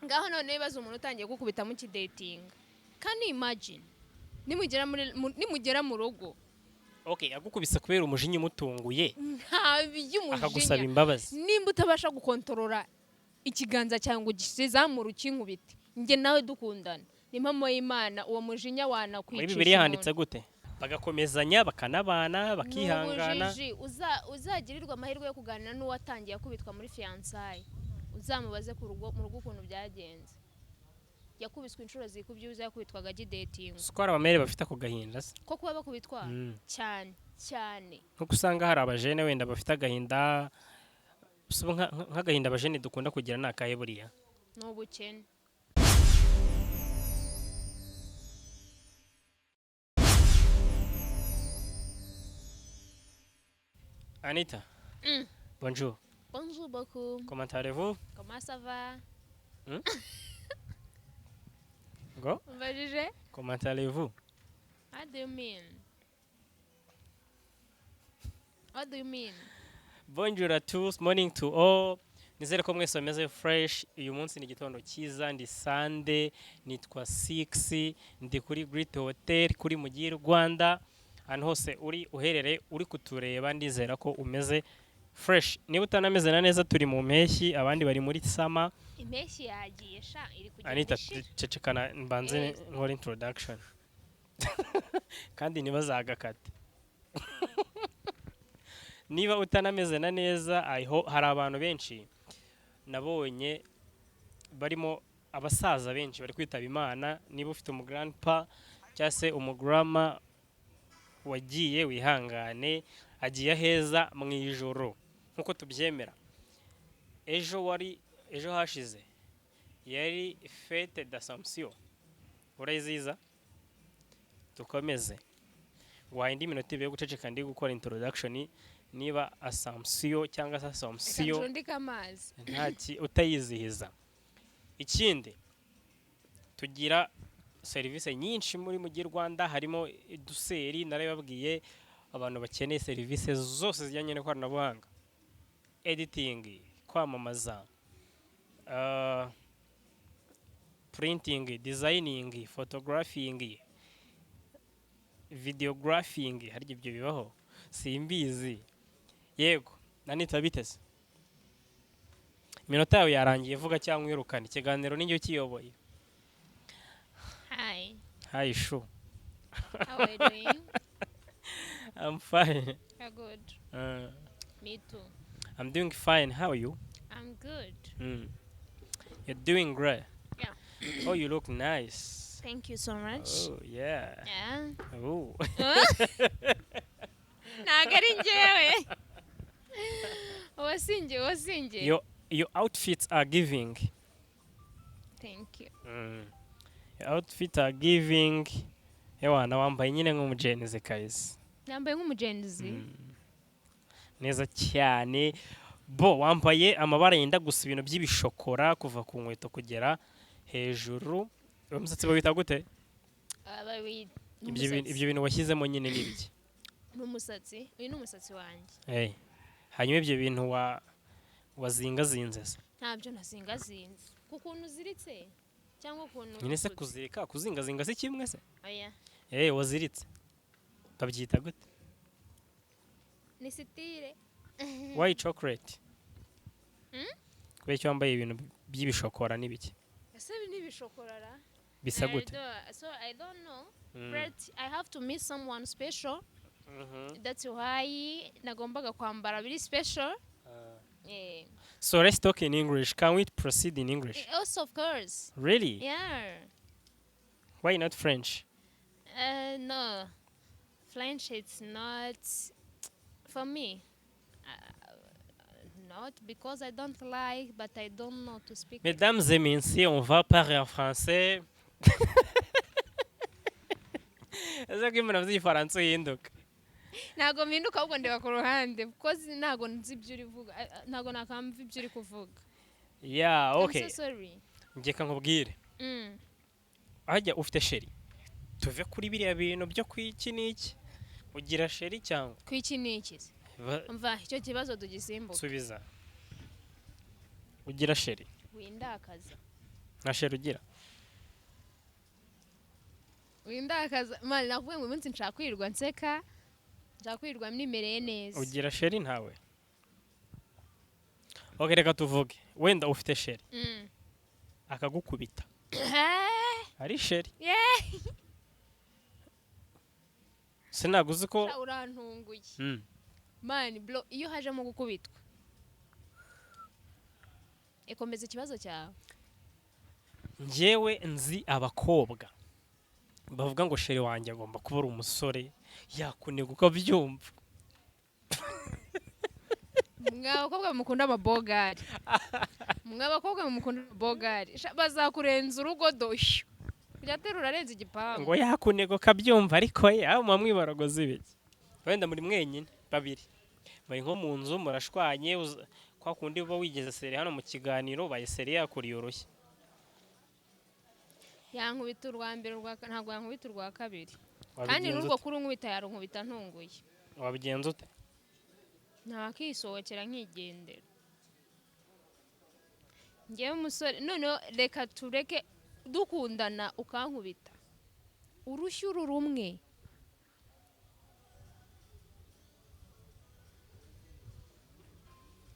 ngaho none baza umuntu utangiye gukubita mu kidating kandi imagine nimugera mu rugo okay agukubise kubera umujinya umutunguye nta by'umujinya akagusaba imbabazi nimba utabasha gukontorora ikiganza cyangwa ugizamura ukinkubite nge nawe dukundana ni mpamo y'Imana uwo mujinya wanakwicisha muri Bibiliya handitse gute bagakomezanya bakanabana bakihangana uzagirirwa amahirwe yo kuganira n'uwatangiye akubitwa muri fiançailles uzamubaze mu rugo ukuntu byagenze yakubiswe inshuro zikubye yakubitwaga gidating siko abamere bafite ako gahinda se ko kuba bakubitwa cyane nko usanga hari abajene wenda bafite agahinda nk'agahinda abajene dukunda kugira nakaye buriya n'ubukene Anita bonjour bonjour beaucoup comment allez-vous comment ça va Go Mbajije comment allez-vous What do you mean What do you mean Bonjour à tous morning to all nizere ko mwese bameze fresh uyu munsi ni igitondo cyiza ndi Sunday nitwa 6 ndi kuri Great Hotel kuri Mugi Rwanda ahantu hose uri uherere uri kutureba ndizera ko umeze fresh niba utanameze na neza turi mu mpeshyi abandi bari muri sama impeshyi yagiye sha iri kugenda Anita cecekana mbanze nkora introduction kandi ntibazagakate niba utanameze na neza hari abantu benshi nabonye barimo abasaza benshi bari kwitaba Imana niba ufite umugranpa cyangwa se umugrama wagiye wihangane agiye aheza mu ijoro nkuko tubyemera ejo hashize yari fete d'Assomption urayiziza dukomeze wahindi minota yo guceceka ndi gukora introduction niba Assomption cyangwa se Assomption ndika amazi ntaki utayizihiza ikindi tugira serivisi nyinshi muri Mugi Rwanda harimo duseri narababwiye abantu bakeneye serivisi zose zijyanye n'ikoranabuhanga editing kwamamaza printing designing photographing videographing hari ibyo bibaho simbizi yego Anita biteze iminota yawe yarangiye vuga cyangwa wirukana ikiganiro n'injye ukiyoboye Hi, Shu. How are you doing? I'm fine. You're good. Me too. I'm doing fine. How are you? I'm good. You're doing great. Yeah. Oh, you look nice. Thank you so much. Oh, yeah. Yeah. Oh. Nagari njewe. Wasinje. Your outfits are giving. Thank you. Your outfits are giving. Ewana wambaye nyine nk'umujenzi guys. Nambaye nk'umujenzi. Neza cyane. Bo wambaye amabara yenda gusa ibintu by'ibishokora kuva ku nkweto kugera hejuru. Umusatsi bawita gute? Ibyo bintu washyizemo nyine n'ibiki? N'umusatsi. Uyu ni umusatsi wanjye. Hanyuma ibyo bintu wazingazinze se? Ntabyo nazingazinze. Kukuntu uziritse cyangwa ukuntu nyine se kuzirika kuzingazinga si kimwe se? Oya. Waziritse. Babyita gute? Ni style. White chocolate. Kubera cyo wambaye ibintu by'ibishokora n'ibiki? Ese ni ibishokorara? Bisa gute? So I don't know. But I have to meet someone special. That's why nagombaga kwambara biri special. So let's talk in English. Can we proceed in English? Also, of course. Really? Yeah. Why not French? No. French it's not for me. Not because I don't like, but I don't know to speak. Mesdames et messieurs, on va parler en français. Ese ko imana z'ifaransa uhinduka. Ntago mpinduka ahubwo ndeba ku ruhande because ntago nzi ibyo uri kuvuga. Ntago nakamva ibyo uri kuvuga. Yeah, okay. I'm so sorry. Ngeka nkubwire. Ajya ufite sheri. Tuve kuri biriya bintu byo kwiki niki. Ugira sheri cyangwa? Kwiki niki? Umva icyo kibazo tugisimbuka. Subiza. Ugira sheri. Windakaza. nka sheri ugira windakaza mani navuye ngo umunsi nshaka kwirirwa nseka nshaka kwirirwa mnimereye neza ugira sheri ntawe okay reka tuvuge wenda ufite sheri akagukubita ari sheri sinaguzi ko urantunguye mani bro iyo hajemo gukubitwa ikomeza ikibazo cyawe njyewe nzi abakobwa bavuga ngo sheri wanjye agomba kuba ari umusore yakuniga ukabyumva mwabakobwa mukunda amabogari mwabakobwa mukunda amabogari bazakurenza urugo doshyo kujya terura arenze igipangu ngo yakuniga ukabyumva ariko aho mwibaragoza ibiki wenda muri mwenyine babiri bari nko mu nzu murashwanye kwa kundi uba wigeze seri hano mu kiganiro baye seri yakuriye urushyi yankubita urwa mbere ntabwo yankubita urwa kabiri kandi n'urwo kuri nkubita yarunkubita ntunguye wabigenza ute ntakisohokera nkigendera ngewe umusore noneho reka tureke dukundana ukankubita urushyi uru rumwe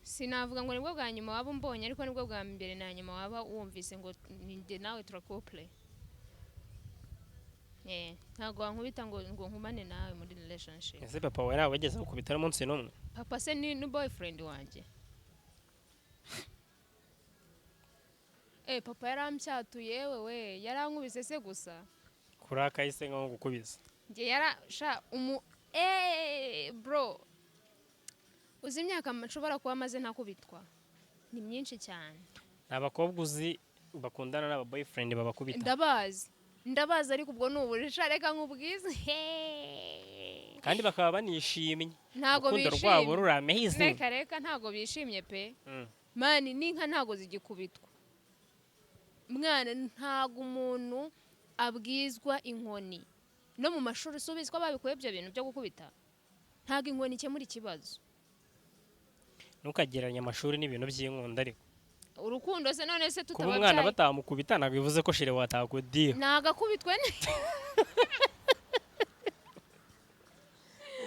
sinavuga ngo nibwo bwa nyuma waba umbonye ariko nibwo bwa mbere na nyuma waba wumvise ngo njye nawe turakopure ntabwo wankubita ngo nkumane nawe muri relationship ese papa wawe nawe wageze gukubita n'umunsi n'umwe papa se ni boyfriend wanjye papa yaramcyatuye wewe yarankubise se gusa kurakaye se nko gukubisa njye bro uzi imyaka nshobora kuba maze ntakubitwa ni myinshi cyane abakobwa uzi bakundana n'aba boyfriend babakubita ndabazi ariko ubwo nuburisha reka nkubwize kandi bakaba banishimye ntago urukundo rwabo rurameze reka ntago bishimye pe mani n'inka ntago zigikubitwa mwana ntago umuntu abwizwa inkoni no mu mashuri subizwa babikuye ibyo bintu byo gukubita ntago inkoni ikemura ikibazo ntukagereranya amashuri n'ibintu by'inkunda ariko urukundo se none se kuba umwana batamukubita ntabwo bivuze ko shire watakudiha nagakubitwe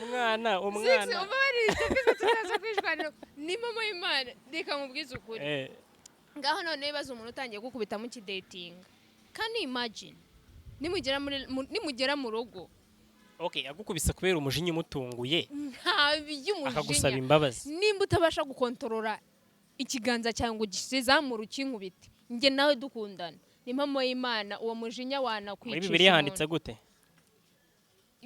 umwana umva baritekerezo tutaza kwishwanira ni mama y'Imana reka mubwize ukuri ngaho none bibaza umuntu utangiye gukubita mu kidating can you imagine nimugera mu rugo okay agukubise kubera umujinya umutunguye ntabyumujinya akagusaba imbabazi nimba utabasha gukontorora ikiganza cyangwa gisezamura ukinkubite nge nawe dukundana ni mama y'Imana uwo mujinya wanakwicisha muri Bibiliya handitse gute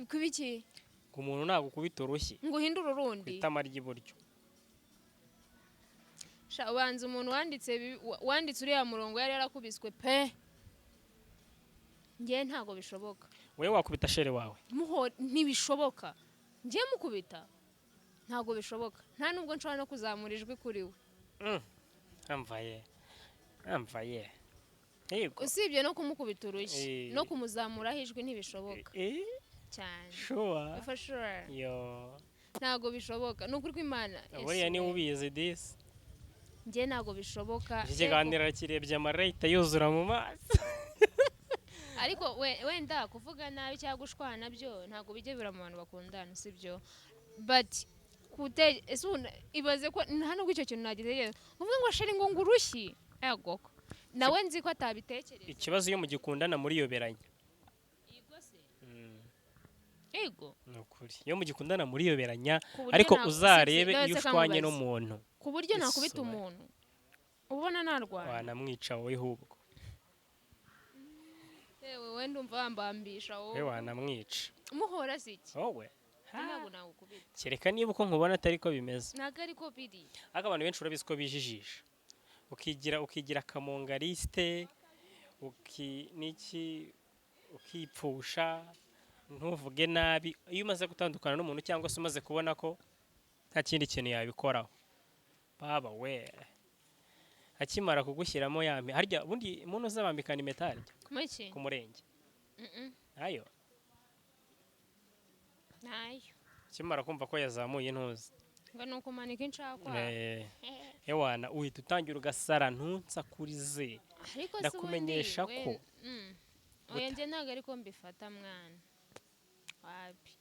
kubiki ku muntu nagukubita urushyi ngo uhindure urundi itama ry'iburyo ubanza umuntu wanditse uriya murongo yari yarakubiswe pe nge ntago bishoboka wewe wakubita shere wawe ntibishoboka nge mukubita ntago bishoboka nta nubwo nshobora no kuzamura ijwi kuri we amvaye usibye no kumukubita urushyi no kumuzamuraho ijwi ntibishoboka cyane sure ntago bishoboka ni ukuri kw'Imana buriya niba ubizi disi njye ntago bishoboka iki kiganiro kirebye amarayita yuzura mu maso ariko wenda kuvuga nabi cyangwa gushwana byo ntago bijya bira mu bantu bakundana sibyo but ibaze ko nta nubwo icyo kintu nagitekereza uvuga ngo sheri ngo ngurushyi yagoko nawe nzi ko atabitekereza ikibazo iyo mugikundana muri yoberanya ego nukuri iyo mugikundana muri yoberanya ariko uzarebe iyo ushwanye n'umuntu ku buryo nakubita umuntu ubona narwana wanamwica wowe hubwo yewe wenda umva wambambisha wowe wanamwica umuhora siki wowe ntabwo nagukubita kereka niba uko nkubona atari ko bimeze ntabwo ariko biri ariko abantu benshi urabizi ko bijijisha ukigira akamongaliste ukipfusha ntuvuge nabi iyo umaze gutandukana n'umuntu cyangwa se umaze kubona ko nta kindi kintu yabikoraho baba we akimara kugushyiramo yambi harya ubundi umuntu uzabambikana impeta harya ku murenge nayo akimara kumva ko yazamuye intuzi ngo ni ukumanika inshakwa ewana uhita utangira ugasara ntunsakurize ariko si ndakumenyesha ko oya njye ntabwo ariko mbifata mwana wapi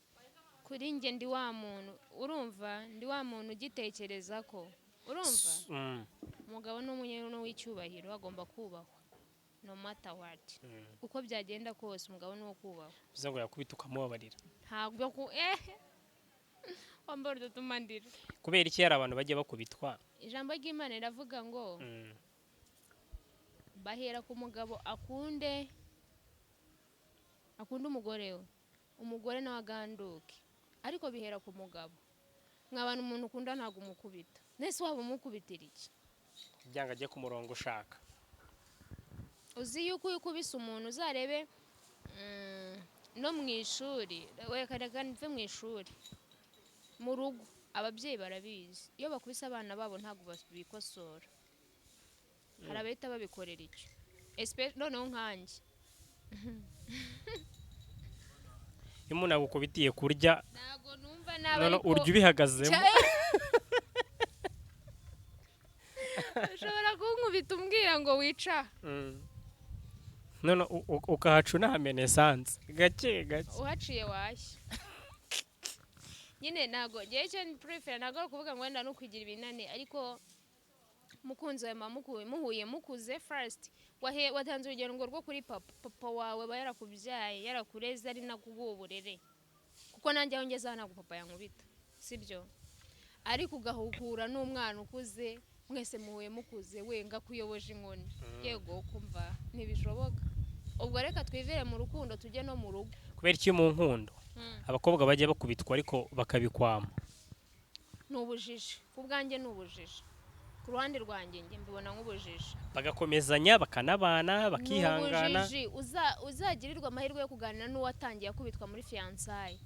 kuri njye ndi wa muntu urumva ndi wa muntu ugitekereza ko urumva umugabo n'umunyana w'icyubahiro agomba kubahwa no matter what uko byagenda kose umugabo ni uwo kubahwa bivuze ngo yakubita ukamubabarira ntabwo wambara udutumandira kubera iki hari abantu bagiye bakubitwa ijambo ry'Imana riravuga ngo bahera ku mugabo akunde umugore we umugore nawe aganduke ariko bihera ku mugabo mwabana umuntu ukunda ntabwo umukubita nese waba umukubitira iki byanga ajye ku murongo ushaka uzi yuko iyo ukubise umuntu uzarebe no mu ishuri reka mve mu ishuri mu rugo ababyeyi barabizi iyo bakubise abana babo ntabwo bikosora hari abahita babikorera icyo noneho nkanjye iyo umuntu agukubitiye kurya ntabwo numva nawe none urya ubihagazemo ushobora kunkubita umbwira ngo wica none ukahaca unahamena esanse gake gake uhaciye washya nyine ntabwo ngewe icyo purefera ntabwo ari ukuvuga ngo wenda no kugira ibinani ariko mukunzi wawe muhuye mukuze fasiti watanze urugero ngo rwo kuri papa wawe aba yarakubyaye yarakureze ari nakuguha uburere kuko nanjye aho ngeze ntabwo papa yankubita sibyo ariko ugahugura n'umwana ukuze mwese muhuye mukuze wenga kuyoboje inkoni yego kumva ntibishoboka ubwo reka twivere mu rukundo tujye no mu rugo kubera iki mu nkundo abakobwa bagiye bakubitwa ariko bakabikwama ni ubujiji ku bwanjye ni ubujiji ku ruhande rwanjye njye mbibona nk'ubujiji bagakomezanya bakanabana bakihangana uzagirirwa amahirwe yo kuganira n'uwatangiye akubitwa muri fiyansaye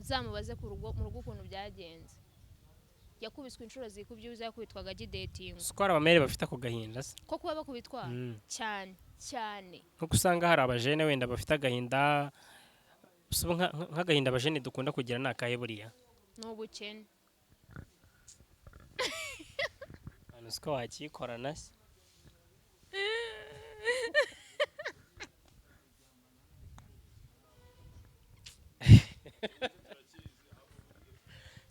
uzamubaze mu rugo ukuntu byagenze yakubiswe inshuro zikubye yakubitwaga agidetinga siko hari abamere bafite ako gahinda se ko kuba bakubitwa cyane cyane nkuko usanga hari abajene wenda bafite agahinda nk'agahinda abajene dukunda kugira ni akahe buriya ni ubukene siko wakikorana se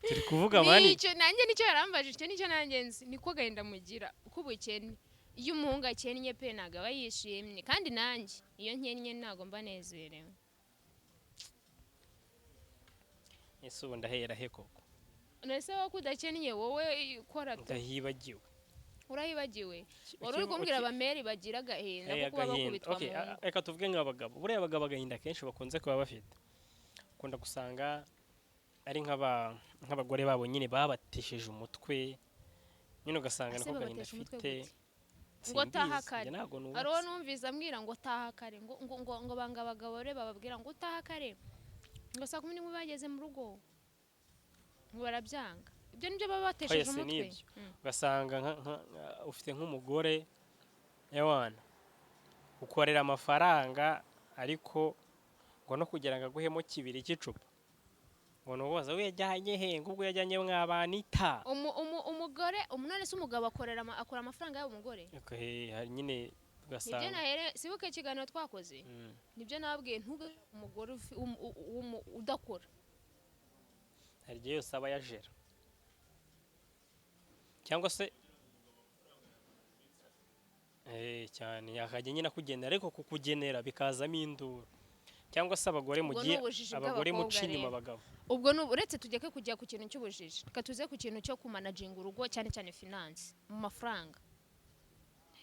turi kuvuga mani nanjye nicyo yarambajije icyo nicyo nanjye nzi niko gahinda mugira uko ubukene iyo umuhungu akennye pe ntabwo aba yishimye kandi nanjye iyo nkennye ntabwo mba nezerewe ese ubu ndahera he koko nese wowe kudakennye wowe ukora ndahibagiwe urahibagiwe wari uri kumbwira abameri bagira agahinda kuko baba bakubitwa mu ngo reka tuvuge nk'abagabo buriya abagabo agahinda kenshi bakunze kuba bafite ukunda gusanga ari nk'abagore babo nyine babatesheje umutwe nyine ugasanga niko gahinda afite ngo taha kare hari uwo numvise ambwira ngo taha kare ngo banga abagabo re bababwira ngo utaha kare ngo saa 11 bageze mu rugo ngo barabyanga ibyo nibyo baba batesheje umutwe ugasanga ufite nk'umugore yawana ukorera amafaranga ariko ngo no kugira ngo aguhemo kibiri cy'icupa ngo nubaza we yajyanye he ngubwo yajyanye mwabanita umugore umunone se umugabo akora amafaranga y'abo mugore hari nyine ugasanga nibyo nahere sibuke ikiganiro twakoze nibyo nababwiye ntuge umugore udakora hari igihe yose aba yajera cyangwa se cyane yakajya nyine akugenera ariko kukugenera bikazamo induru cyangwa se abagore mu gihe abagore muca inyuma abagabo ubwo uretse tujyeke kujya ku kintu cy'ubujiji reka tuze ku kintu cyo kumanaginga urugo cyane cyane finance mu mafaranga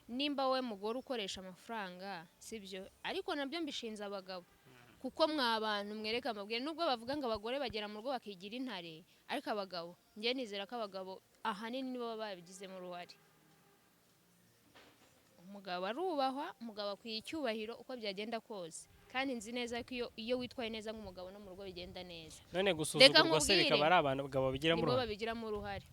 nimba we mugore ukoresha amafaranga sibyo ariko nabyo mbishinze abagabo kuko mwabantu mwereka amabwire nubwo bavuga ngo abagore bagera mu rugo bakigira intare ariko abagabo njye nizera ko abagabo ahanini nibo baba babigizemo uruhare umugabo arubahwa umugabo akwiye icyubahiro uko byagenda kose kandi nzi neza ko iyo witwaye neza nk'umugabo no mu rugo bigenda neza none gusuzugurwa se bikaba ari abantu abagabo babigiramo uruhare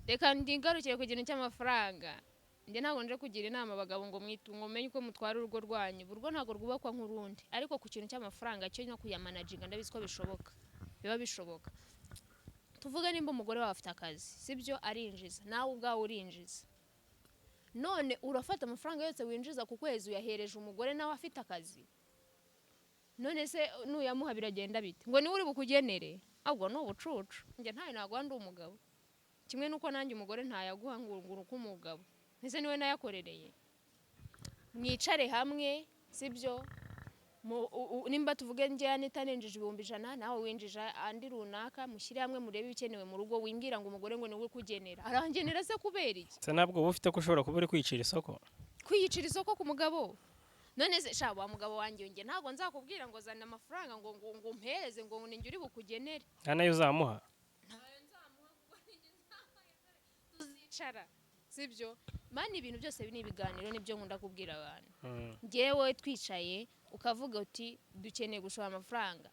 reka ndigarukire ku kintu cy'amafaranga njye ntabwo nje kugira inama abagabo ngo mumenye uko mutwara urugo rwanyu urwo ntabwo rwubakwa nk'urundi ariko ku kintu cy'amafaranga cyo no kuyamanaginga ndabizi ko bishoboka biba bishoboka tuvuge nimba umugore wawe afite akazi sibyo arinjiza nawe ubwawe urinjiza none urafata amafaranga yose winjiza ku kwezi uyahereje umugore nawe afite akazi, none se nuyamuha biragenda bite ngo niwe uri bukugenere? ahubwo ni ubucucu. njye ntayo naguha ndi umugabo, kimwe nuko nanjye umugore ntayaguha ngo uko umugabo, ese niwe nayakorereye. mwicare hamwe sibyo, nimba tuvuge njye Anita ninjije 100 nawe winjije andi runaka, mushyire hamwe murebe ibikenewe mu rugo. wimbwira ngo umugore ngo niwe kugenera, arangenera se kubera iki? se nabwo uba ufite ko ushobora kuba uri kwicira isoko, kwiyicira isoko ku mugabo? none se sha wa mugabo wanjye njye ntabwo nzakubwira ngo zana amafaranga ngo mpereze ngo ninjye uri bukugenere, nta nayo uzamuha. ntayo nzamuha kuko ninjye tuzicara sibyo. mani ibintu byose ni ibiganiro, nibyo nkunda kubwira abantu. njyewe twicaye ukavuga uti dukeneye gushora amafaranga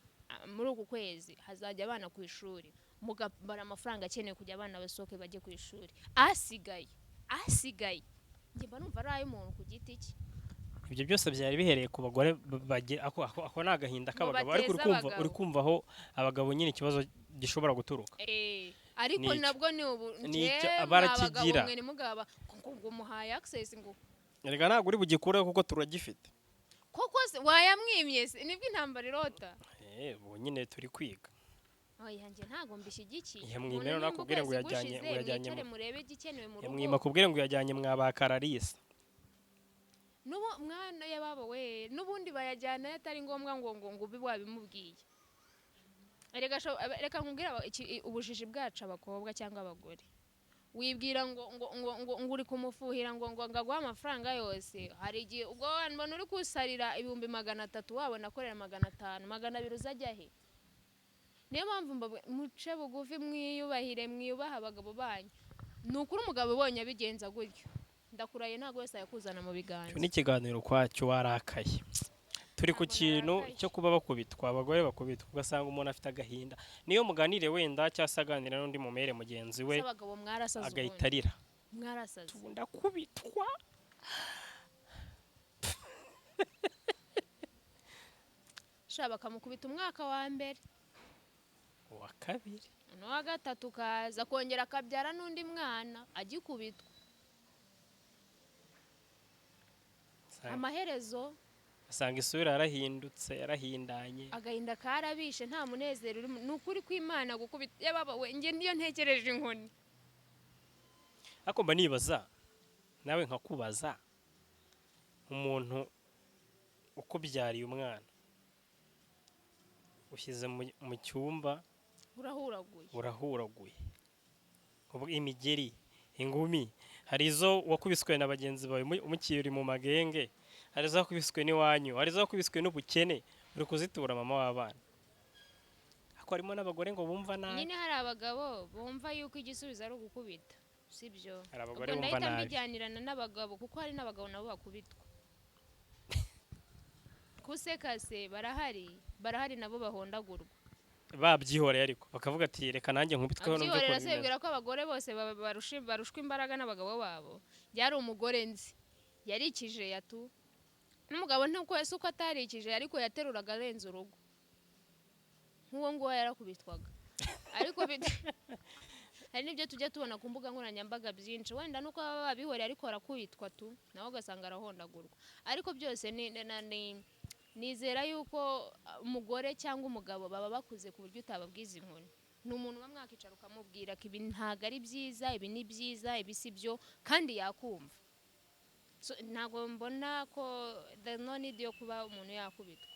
muri uku kwezi, hazajya abana ku ishuri, mugabara amafaranga akeneye kujya abana basohoke bajye ku ishuri, asigaye njye mba numva ari ay'umuntu ku giti cye. ibyo byose byari bihereye ku bagore ako ni agahinda k'abagabo, ariko uri kumva aho abagabo nyine ikibazo gishobora guturuka. ariko nabwo ni ubu barakigira mwe nimugaba ngo muhaye access ngo erega ntabwo uri bugikureho kuko turagifite koko wayamwimye se nibwo intambara irota. ubu nyine turi kwiga. oya njye ntago mbishyigikiye. yamwimye nakubwire ngo uyajyanye murebe igikenewe mu rugo. yamwima kubwire ngo uyajyanye mwabakararisa nubo mwana yababo we nubundi bayajyana yatari ngombwa ngo ubi wabimubwiye. reka nkubwira ubujiji bwacu abakobwa cyangwa abagore, wibwira ngo uri kumufuhira ngo ngaguha amafaranga yose. hari igihe ubwo mbona uri kusarira 300 wabona akorera 500 200 uzajya he? niyo mpamvu muce bugufi, mwiyubahire, mwiyubaha abagabo banyu. ni ukuri umugabo ubonye abigenza gutyo ndakuraye ntago wese yakuzana mu biganza. n'ikiganiro kwacyo warakaye. turi ku kintu cyo kuba bakubitwa, abagore bakubitwa ugasanga umuntu afite agahinda, niyo muganire wenda cyangwa se aganira n'undi mumere mugenzi we agahita arira. mwarasaze ndakubitwa shaba bakamukubita umwaka wa mbere, uwa kabiri, n'uwa gatatu kaza kongera akabyara n'undi mwana agikubitwa. amaherezo asanga isura yarahindutse, yarahindanye, agahinda karabishe, nta munezero urimo. ni ukuri kw'Imana gukubita yababa we njye niyo ntekereje inkoni. ariko mba nibaza nawe nkakubaza, umuntu ukubyariye umwana ushyize mu cyumba urahuraguye imigeri, ingumi, hari izo wakubiswe na bagenzi bawe mukiri mu magenge, hari izo wakubiswe n'iwanyu, hari izo wakubiswe n'ubukene, uri kuzitura mama w'abana. ariko harimo n'abagore ngo bumva nabi. nyine hari abagabo bumva yuko igisubizo ari ugukubita, sibyo? hari abagore bumva nabi. ndahita n'abagabo kuko hari n'abagabo nabo bakubitwa. kusekase barahari nabo bahondagurwa. babyihoreye ariko bakavuga ati reka nanjye nkubitweho n'ubwo ko bimeze. Bibwira ko abagore bose barushwa imbaraga n'abagabo babo. Yari umugore nzi yarikije yatu n'umugabo ntuko ese uko atarikije ariko yateruraga arenze urugo nk'uwo nguwo yarakubitwaga. ariko hari n'ibyo tujya tubona ku mbuga nkoranyambaga byinshi, wenda nuko baba babihoreye ariko arakubitwa tu nawe ugasanga arahondagurwa. ariko byose nizera yuko umugore cyangwa umugabo baba bakuze ku buryo utababwiza inkoni. ni umuntu uba mwakicara ukamubwira ko ibi ntabwo ari byiza, ibi ni byiza, ibi si byo, kandi yakumva. ntabwo mbona ko the no need yo kuba umuntu yakubitwa.